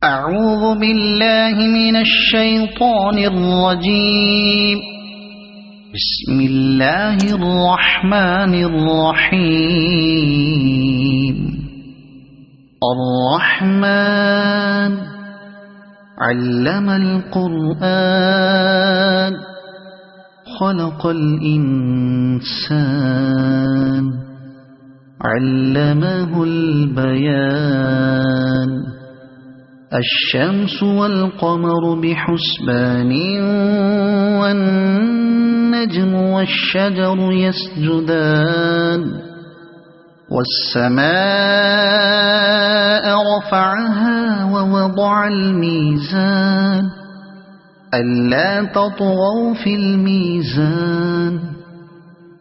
أعوذ بالله من الشيطان الرجيم. بسم الله الرحمن الرحيم. الرحمن علم القرآن خلق الإنسان علمه البيان. الشمس والقمر بحسبان والنجم والشجر يسجدان. والسماء رفعها ووضع الميزان ألا تطغوا في الميزان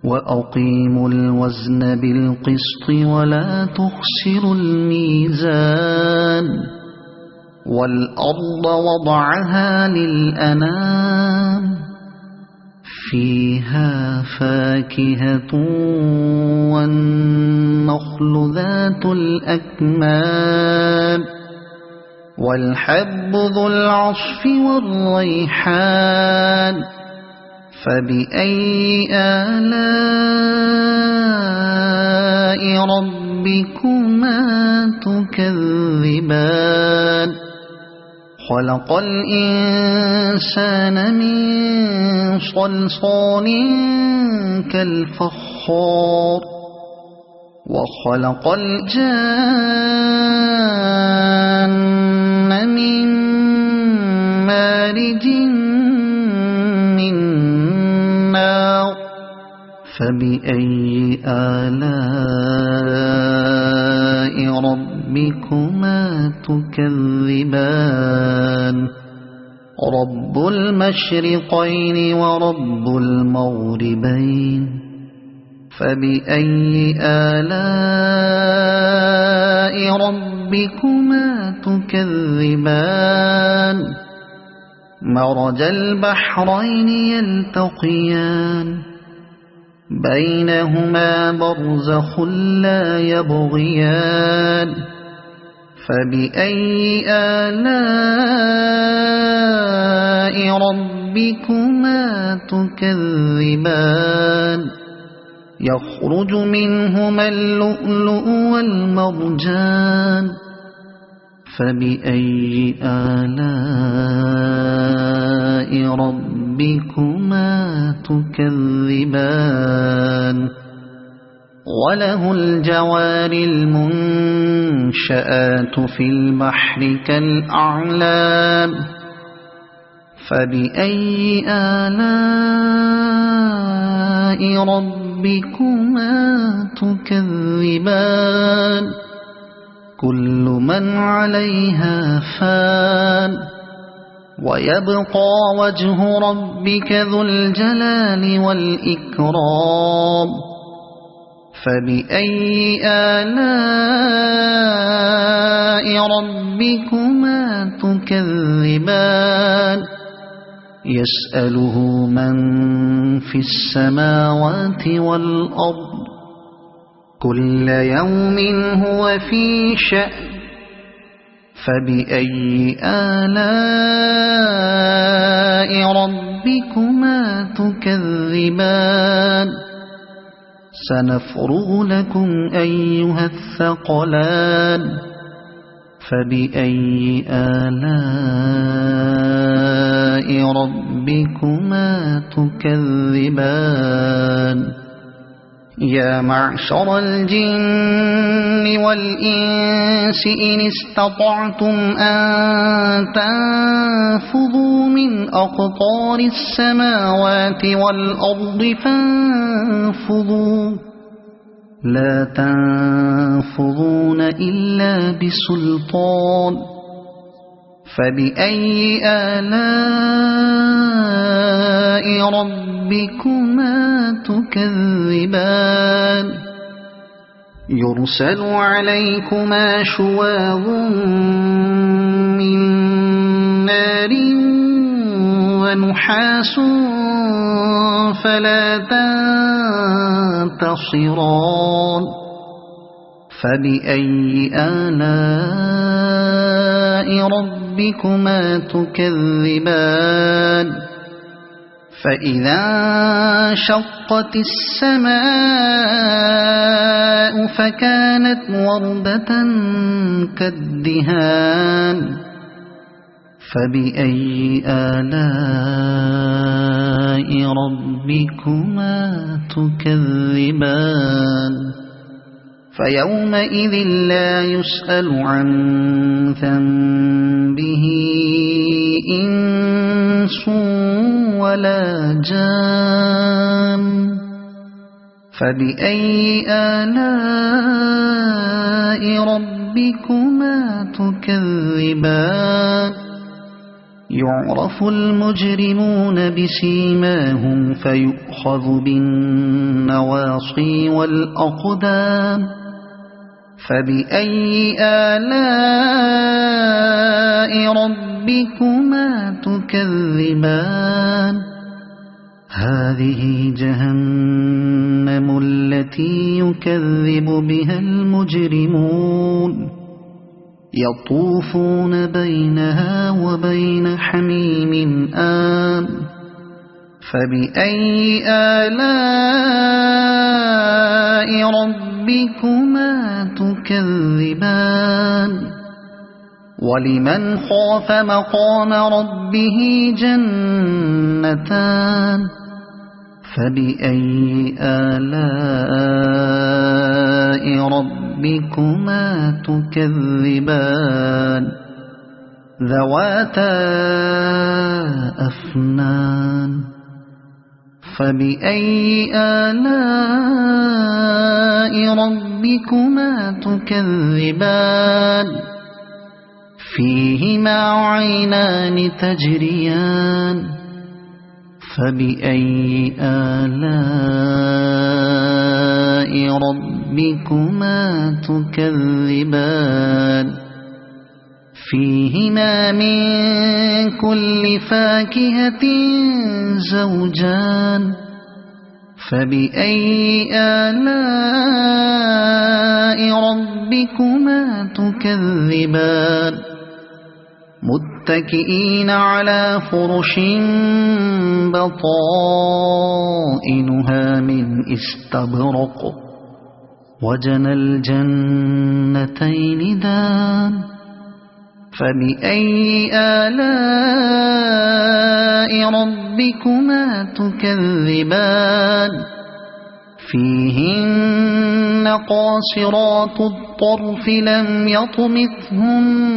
وأقيموا الوزن بالقسط ولا تخسروا الميزان. والأرض وضعها للأنام فيها فاكهة والنخل ذات الأكمام والحب ذو العصف والريحان. فبأي آلاء ربكما تكذبان. خلق الإنسان من صلصال كالفخار وخلق الجان من مارج من نار. فبأي آلاء ربكما تكذبان. رب المشرقين ورب المغربين. فبأي آلاء ربكما تكذبان. مرج البحرين يلتقيان بينهما برزخ لا يبغيان. فبأي آلاء ربكما تكذبان. يخرج منهما اللؤلؤ والمرجان. فبأي آلاء ربكما تكذبان. وله الجوار المنشآت في البحر كالأعلام. فبأي آلاء ربكما تكذبان. كل من عليها فان ويبقى وجه ربك ذو الجلال والإكرام. فبأي آلاء ربكما تكذبان. يسأله من في السماوات والأرض كل يوم هو في شأن. فبأي آلاء ربكما تكذبان. سنفرغ لكم أيها الثقلان. فبأي آلاء ربكما تكذبان. يا معشر الجن والإنس إن استطعتم أن تنفذوا من أقطار السماوات والأرض فانفذوا لا تنفذون إلا بسلطان. فبأي آلاء ربكما تكذبان. يرسل عليكما شواظ من نار ونحاس فلا تنتصران. فبأي آلاء ربكما تكذبان فإذا انشقت السماء فكانت وردة كالدهان فبأي آلاء ربكما تكذبان فيومئذ لا يسأل عن ذنبه إنس ولا جان فبأي آلاء ربكما تكذبان يعرف المجرمون بسيماهم فيؤخذ بالنواصي والأقدام فبأي آلاء ربكما تكذبان هذه جهنم التي يكذب بها المجرمون يطوفون بينها وبين حميم آن فبأي آلاء ربكما تكذبان ولمن خاف مقام ربه جنتان فبأي آلاء ربكما تكذبان ذواتا أفنان فبأي آلاء ربكما تكذبان فيهما عينان تجريان فبأي آلاء ربكما تكذبان فيهما من كل فاكهة زوجان فبأي آلاء ربكما تكذبان متكئين على فرش بطائنها من استبرق وجنى الجنتين دان فبأي آلاء ربكما تكذبان فيهن قاصرات الطرف لم يطمثهن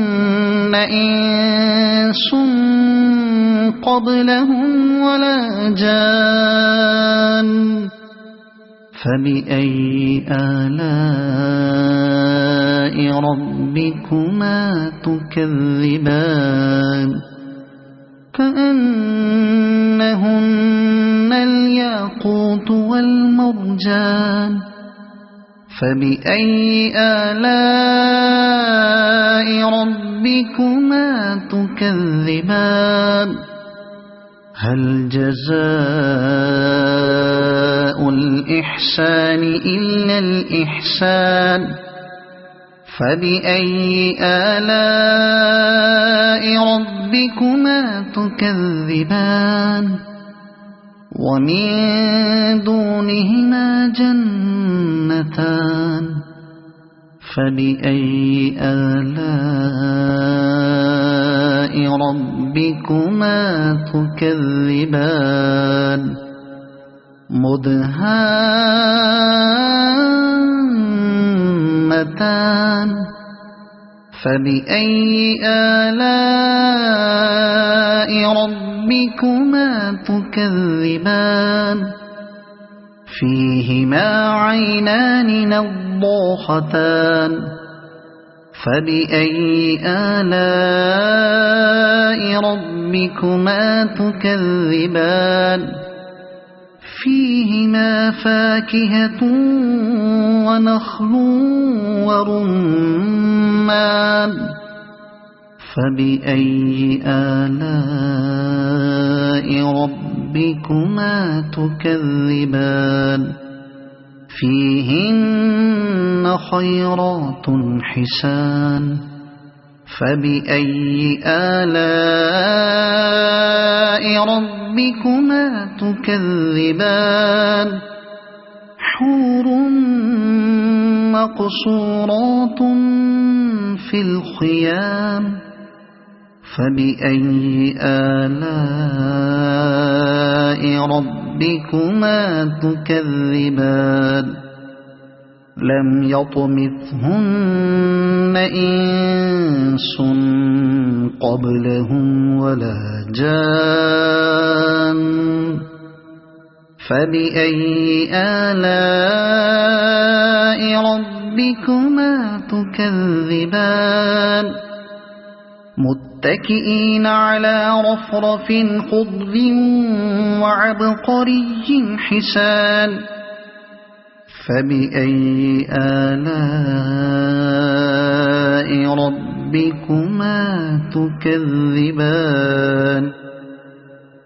إنس قبلهم ولا جان فبأي آلاء ربكما تكذبان كأنهن الياقوت والمرجان فبأي آلاء ربكما تكذبان هل جزاء الإحسان إلا الإحسان فبأي آلاء ربكما تكذبان ومن دونهما جنتان فبأي آلاء ربكما تكذبان مدهامتان فبأي آلاء ربكما تكذبان فيهما عينان نضاختان فبأي آلاء ربكما تكذبان فيهما فاكهة ونخل ورمان فبأي آلاء ربكما تكذبان فيهن خيرات حسان فبأي آلاء ربكما تكذبان حور مقصورات في الخيام فبأي آلاء ربكما تكذبان لم يطمثهن إنس قبلهم ولا جان فبأي آلاء ربكما تكذبان متكئين على رفرف خضر وعبقري حسان فبأي آلاء ربكما تكذبان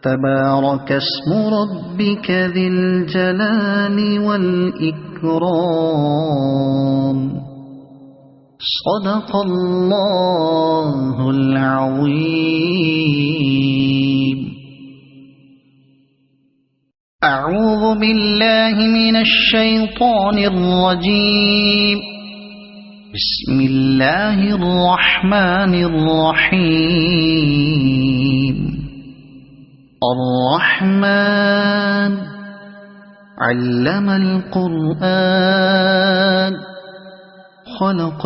تبارك اسم ربك ذي الجلال والإكرام صدق الله العظيم. أعوذ بالله من الشيطان الرجيم. بسم الله الرحمن الرحيم. الرحمن علم القرآن خلق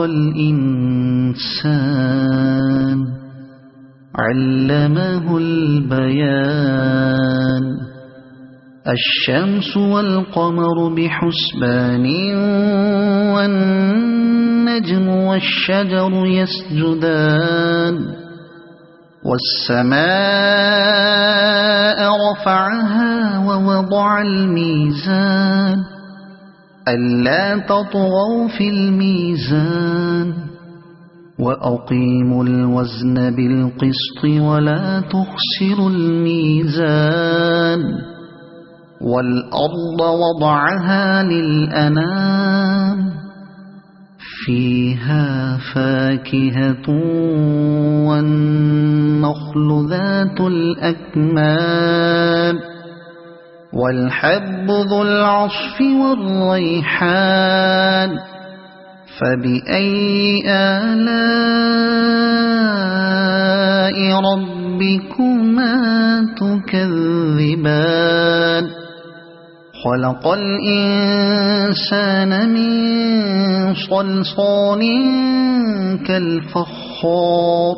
الإنسان علمه البيان الشمس والقمر بحسبان والنجم والشجر يسجدان والسماء رفعها ووضع الميزان ألا تطغوا في الميزان وأقيموا الوزن بالقسط ولا تخسروا الميزان والأرض وضعها للأنام فيها فاكهة والنخل ذات الأكمام والحب ذو العصف والريحان فبأي آلاء ربكما تكذبان خلق الإنسان من صلصال كالفخار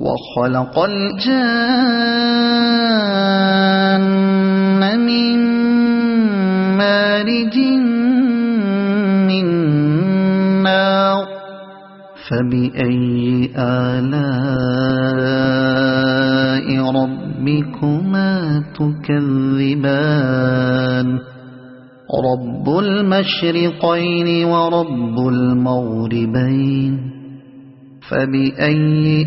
وخلق الجان من مارج من نار فبأي آلاء ربكما تكذبان رب المشرقين ورب المغربين فبأي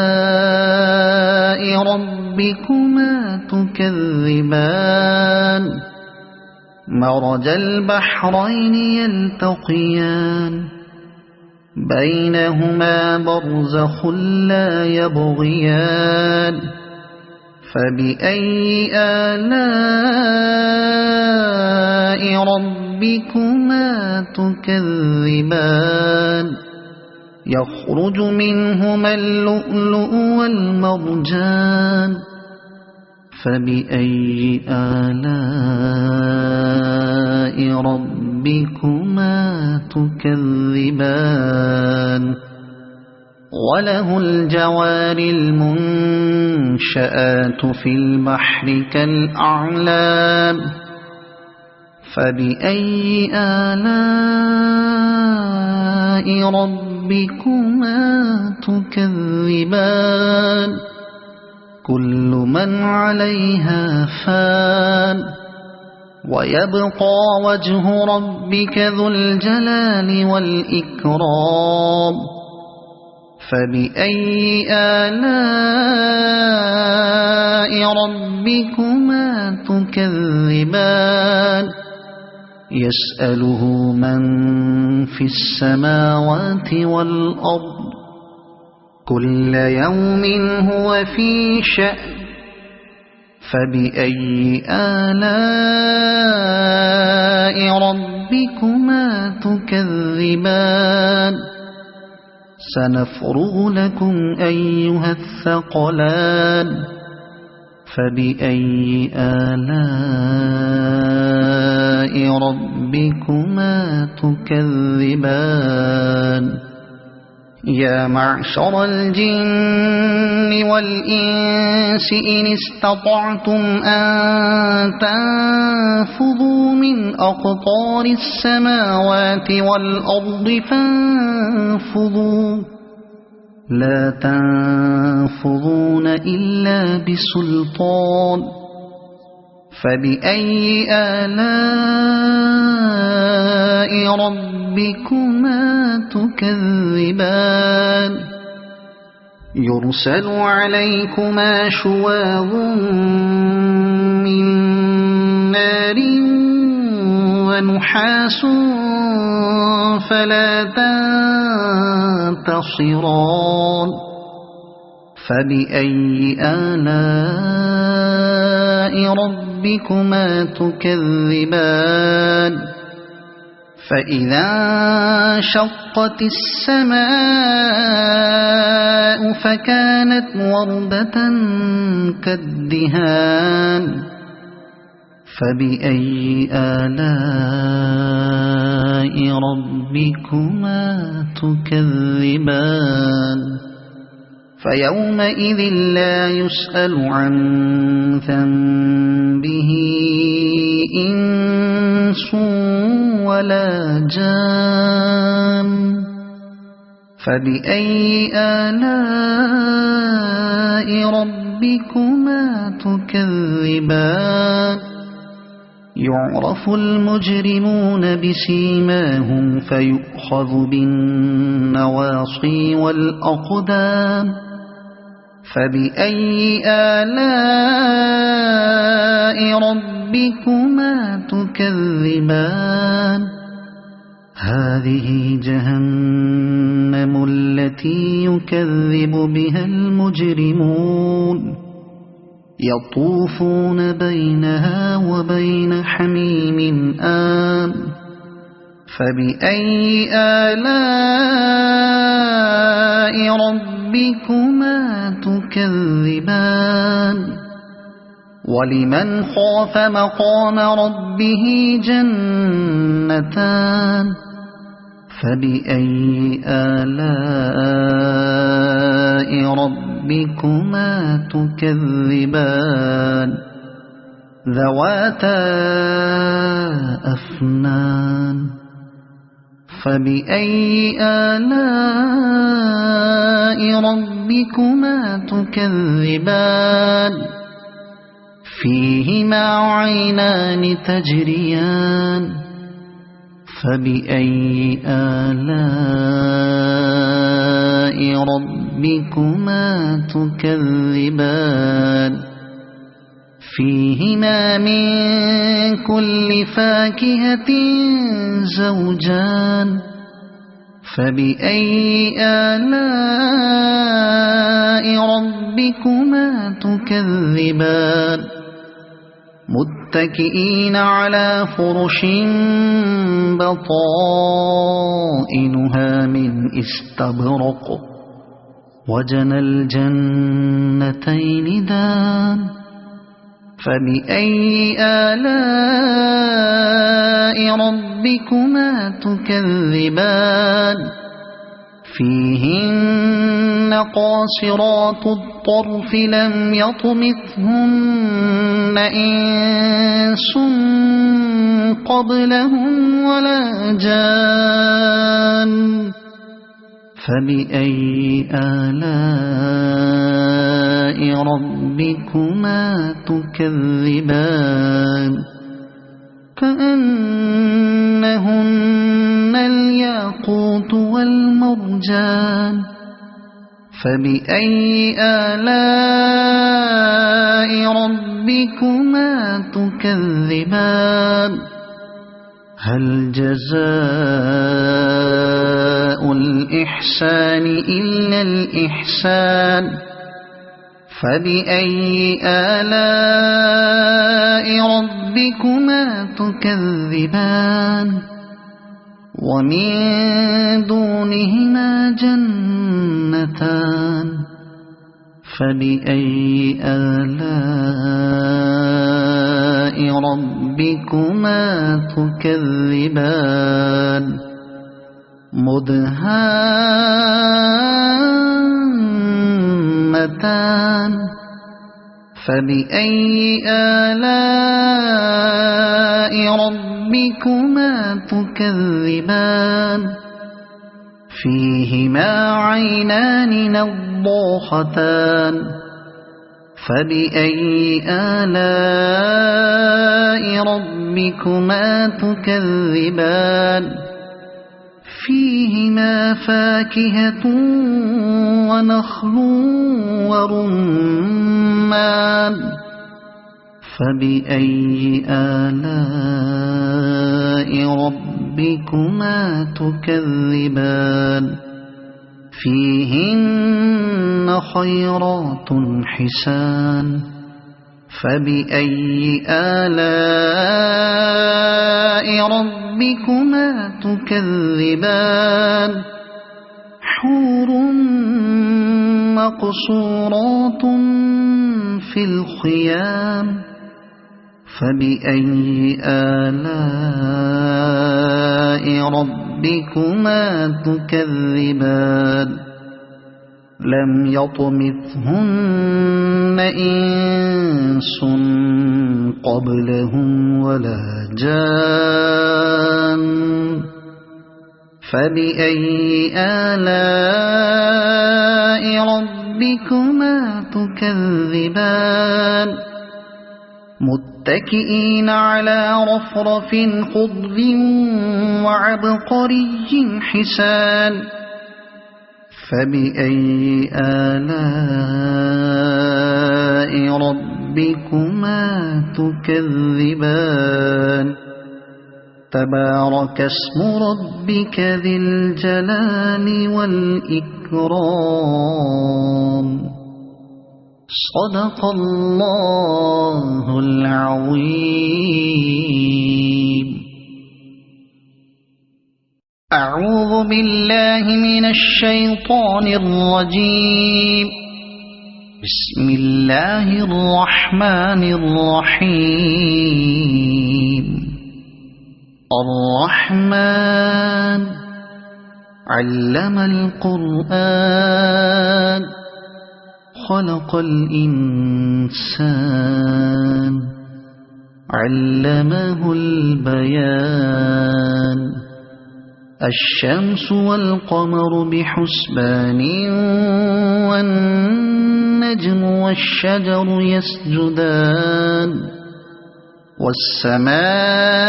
آلاء ربكما تكذبان مرج البحرين يلتقيان بينهما برزخ لا يبغيان فبأي آلاء ربكما تكذبان يخرج منهما اللؤلؤ والمرجان فبأي آلاء ربكما تكذبان وله الجوار المنشآت في البحر كالأعلام فبأي آلاء ربكما تكذبان كل من عليها فان ويبقى وجه ربك ذو الجلال والإكرام فبأي آلاء ربكما تكذبان يسأله من في السماوات والأرض كل يوم هو في شأن فبأي آلاء ربكما تكذبان سنفرغ لكم أيها الثقلان فبأي آلاء ربكما تكذبان يا معشر الجن والإنس إن استطعتم أن تنفذوا من أقطار السماوات والأرض فانفذوا لا تنفذون إلا بسلطان فبأي آلاء ربكما تكذبان يرسل عليكما شواظ من نار ونحاس فلا تنتصران فبأي آلاء ربكما تكذبان فإذا انشقت السماء فكانت وردة كالدهان فبأي آلاء ربكما تكذبان فيومئذ لا يسأل عن ذنبه إنس ولا جان فبأي آلاء ربكما تكذبان يعرف المجرمون بسيماهم فيؤخذ بالنواصي والأقدام فبأي آلاء ربكما تكذبان هذه جهنم التي يكذب بها المجرمون يطوفون بينها وبين حميم آن فبأي آلاء ربكما تكذبان ولمن خاف مقام ربه جنتان فبأي آلاء ربكما تكذبان ذواتا أفنان فبأي آلاء ربكما تكذبان فيهما عينان تجريان فبأي آلاء ربكما تكذبان فيهما من كل فاكهة زوجان فبأي آلاء ربكما تكذبان متكئين على فرش بطائنها من استبرق وجنى الجنتين دان فبأي آلاء ربكما تكذبان فيهن قاصرات الطرف لم يطمثهن إنس قبلهم ولا جان فبأي آلاء ربكما تكذبان كأنهن الياقوت والمرجان فبأي آلاء ربكما تكذبان هل جزاء الإحسان إلا الإحسان فبأي آلاء ربكما تكذبان ومن دونهما جنتان فبأي آلاء ربكما تكذبان مدهامتان فبأي آلاء ربكما تكذبان فيهما عينان نضاختان فبأي آلاء ربكما تكذبان فيهما فاكهة ونخل ورمان فبأي آلاء ربكما تكذبان فيهن خيرات حسان فبأي آلاء ربكما تكذبان حور مقصورات في الخيام فبأي آلاء ربكما تكذبان لم يطمثهن إنس قبلهم ولا جان فبأي آلاء ربكما تكذبان متكئين على رفرف خضر وعبقري حسان فبأي آلاء ربكما تكذبان تبارك اسم ربك ذي الجلال والإكرام صدق الله العظيم. أعوذ بالله من الشيطان الرجيم. بسم الله الرحمن الرحيم. الرحمن علم القرآن خلق الإنسان علمه البيان الشمس والقمر بحسبان والنجم والشجر يسجدان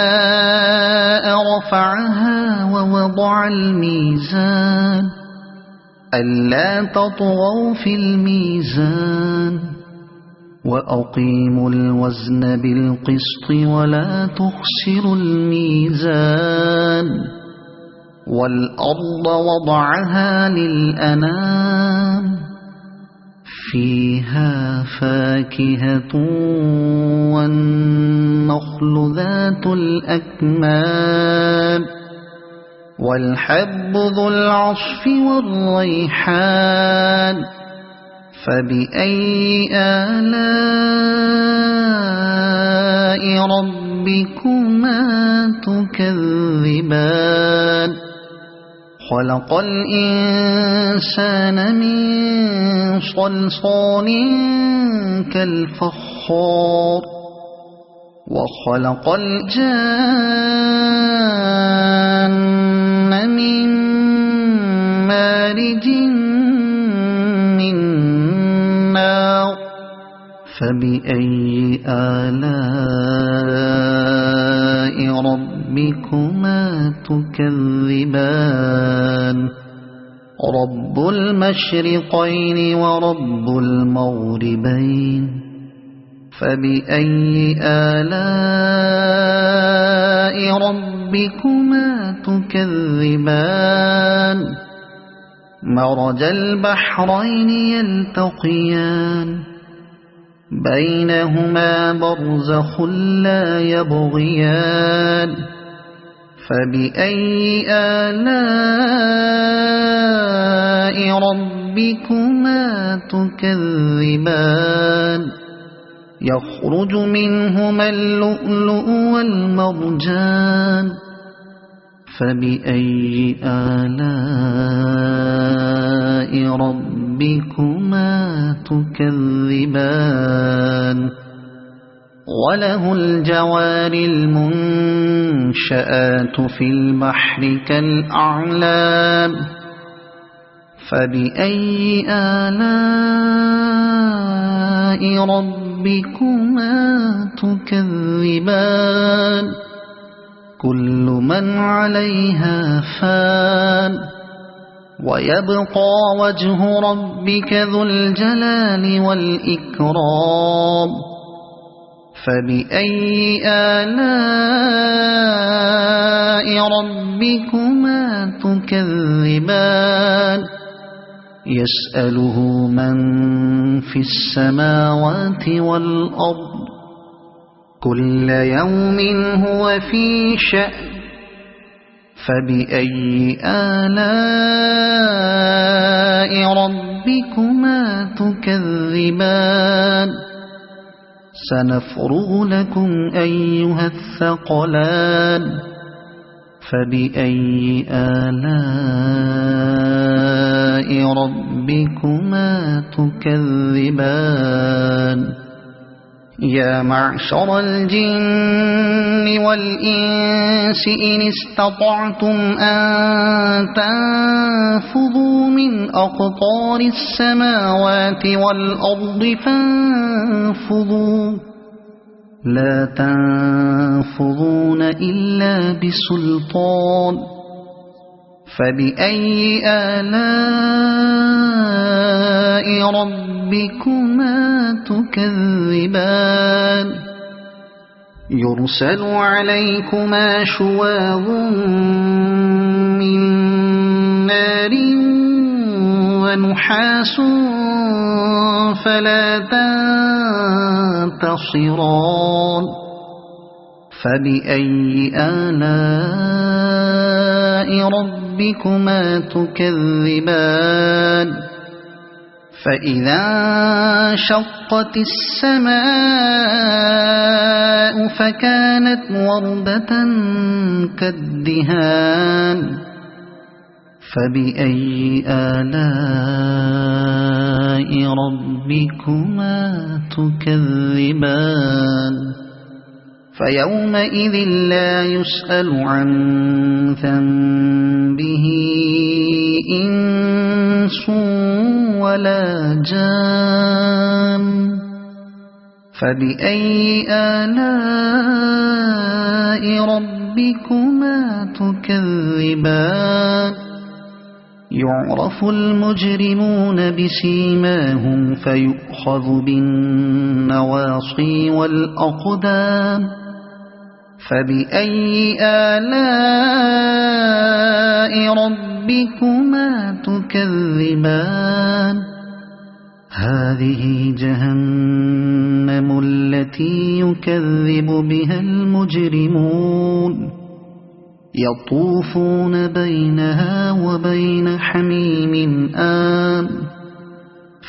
والسماء رفعها ووضع الميزان ألا تطغوا في الميزان وأقيموا الوزن بالقسط ولا تخسروا الميزان والأرض وضعها للأنام فيها فاكهة والنخل ذات الأكمام والحب ذو العصف والريحان فبأي آلاء ربكما تكذبان خلق الإنسان من صلصال كالفخار وخلق الجان من مارج من نار فبأي آلاء ربكما تكذبان رب المشرقين ورب المغربين فبأي آلاء ربكما تكذبان مرج البحرين يلتقيان بينهما برزخ لا يبغيان فبأي آلاء ربكما تكذبان يخرج منهما اللؤلؤ والمرجان فبأي آلاء ربكما تكذبان وله الجوار المنشآت في البحر كالأعلام فبأي آلاء ربكما تكذبان كل من عليها فان ويبقى وجه ربك ذو الجلال والإكرام فبأي آلاء ربكما تكذبان يسأله من في السماوات والأرض كل يوم هو في شأن فبأي آلاء ربكما تكذبان سنفرغ لكم أيها الثقلان فبأي آلاء ربكما تكذبان يا معشر الجن والإنس إن استطعتم أن تنفذوا من أقطار السماوات والأرض فانفذوا لا تنفذون إلا بسلطان فبأي آلاء ربكما تكذبان يرسل عليكما شواظ من نار ونحاس فلا تنتصران فبأي آلاء ربكما تكذبان فإذا انشقت السماء فكانت وردة كالدهان فبأي آلاء ربكما تكذبان فيومئذ لا يسأل عن ذنبه إنس ولا جان فبأي آلاء ربكما تكذبان يعرف المجرمون بسيماهم فيؤخذ بالنواصي والأقدام فبأي آلاء ربكما تكذبان هذه جهنم التي يكذب بها المجرمون يطوفون بينها وبين حميم آن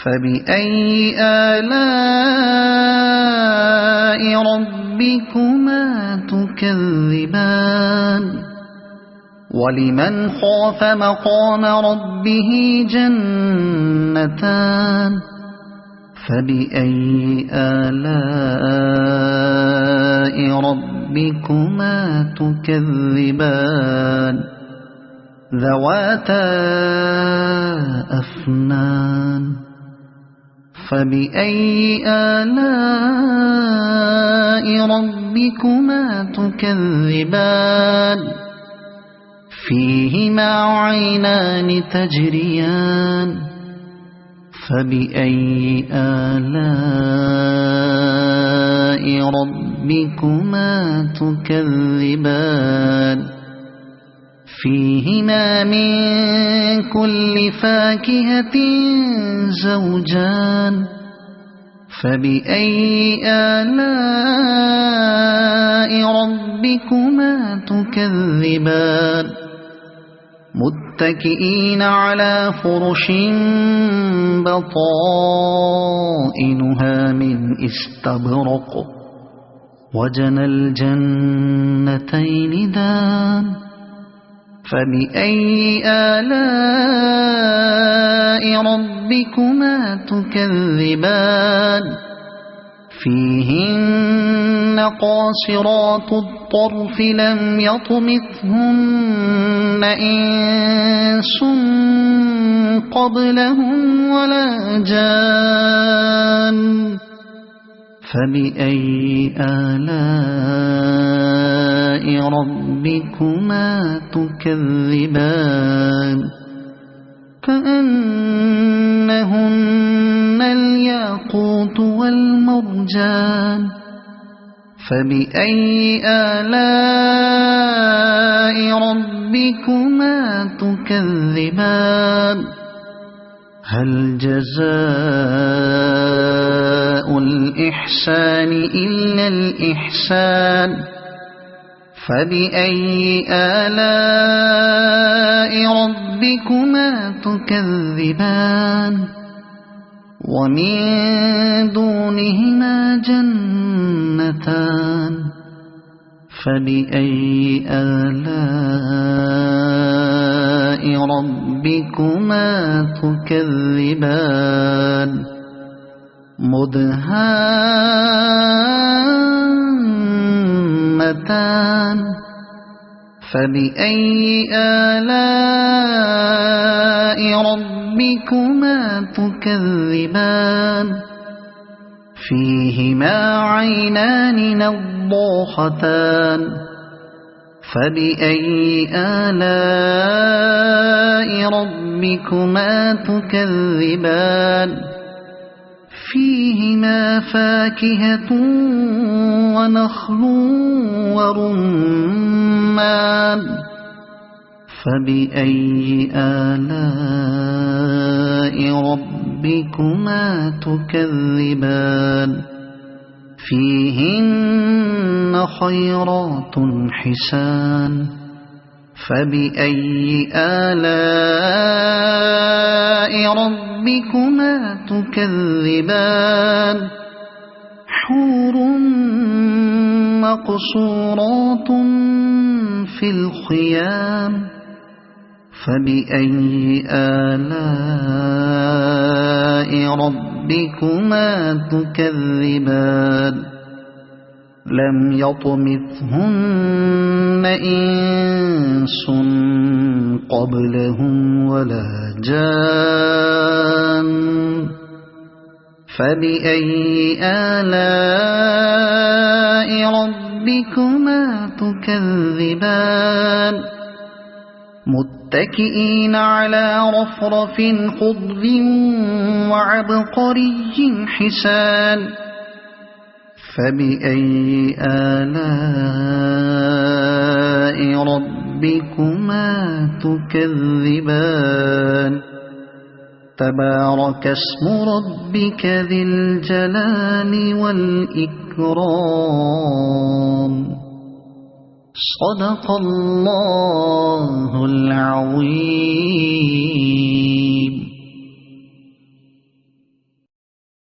فبأي آلاء ربكما تكذبان ولمن خاف مقام ربه جنتان فبأي آلاء ربكما تكذبان ذواتا أفنان فبأي آلاء ربكما تكذبان فيهما عينان تجريان فبأي آلاء ربكما تكذبان فيهما من كل فاكهة زوجان فبأي آلاء ربكما تكذبان متكئين على فرش بطائنها من استبرق وجنى الجنتين دان فبأي آلاء ربكما تكذبان فيهن قاصرات الطرف لم يطمثهن إنس قبلهم ولا جان فبأي آلاء ربكما تكذبان كأنهن الياقوت والمرجان فبأي آلاء ربكما تكذبان هل جزاء الإحسان إلا الإحسان فبأي آلاء ربكما تكذبان ومن دونهما جنتان فبأي آلاء ربكما تكذبان مدهامتان فبأي آلاء ربكما تكذبان فيهما عينان نضاختان فبأي آلاء ربكما تكذبان فيهما فاكهة ونخل ورمان فبأي آلاء ربكما تكذبان فيهن خيرات حسان فبأي آلاء ربكما تكذبان حور مقصورات في الخيام فبأي آلاء ربكما تكذبان لم يطمثهن إنس قبلهم ولا جان فبأي آلاء ربكما تكذبان متكئين على رفرف خضر وعبقري حسان فبأي آلاء ربكما تكذبان تبارك اسم ربك ذي الجلال والإكرام صدق الله العظيم.